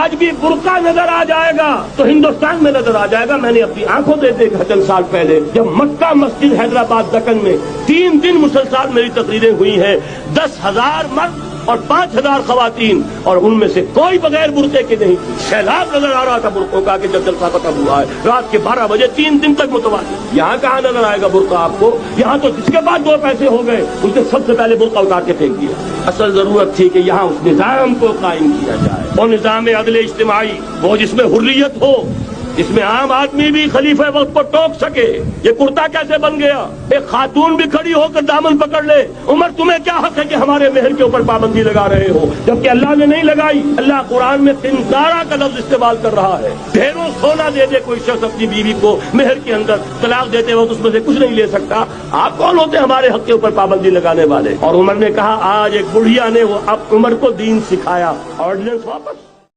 आज भी बुर्का नजर आ जाएगा तो हिंदुस्तान में नजर आ जाएगा। मैंने अपनी आंखों से देखा चंद साल पहले जब मक्का मस्जिद हैदराबाद दक्कन में 3 दिन मुसलसल मेरी तकरीरें हुई हैं, 10,000 मर्द और 5,000 खवातीन, और उनमें से कोई बगैर बुर्के के नहीं। सैलाब नजर आ रहा था बुर्कों का कि जब जलसा खत्म हुआ है रात के 12 बजे 3 दिन तक मुतवाली। यहाँ कहाँ नजर आएगा बुर्का आपको? यहाँ तो जिसके पास 2 पैसे हो गए उसने सबसे पहले बुर्का उतार के फेंक दिया। असल जरूरत थी कि यहाँ उस निजाम को कायम किया जाए, और निजाम अदल इज्तिमाई, वो जिसमें हुर्रियत हो, इसमें आम आदमी भी खलीफे वक्त को टोक सके। ये कुर्ता कैसे बन गया? एक खातून भी खड़ी होकर दामन पकड़ ले, उमर तुम्हें क्या हक है कि हमारे मेहर के ऊपर पाबंदी लगा रहे हो, जबकि अल्लाह ने नहीं लगाई। अल्लाह कुरान में किंतारा का लफ्ज इस्तेमाल कर रहा है। ढेरों सोना दे दे कोई शख्स अपनी बीवी को मेहर के अंदर, तलाक देते वक्त उसमें से कुछ नहीं ले सकता। आप कौन होते हमारे हक के ऊपर पाबंदी लगाने वाले? और उमर ने कहा, आज एक बुढ़िया ने वो अब उमर को दीन सिखाया, ऑर्डिनेंस वापस।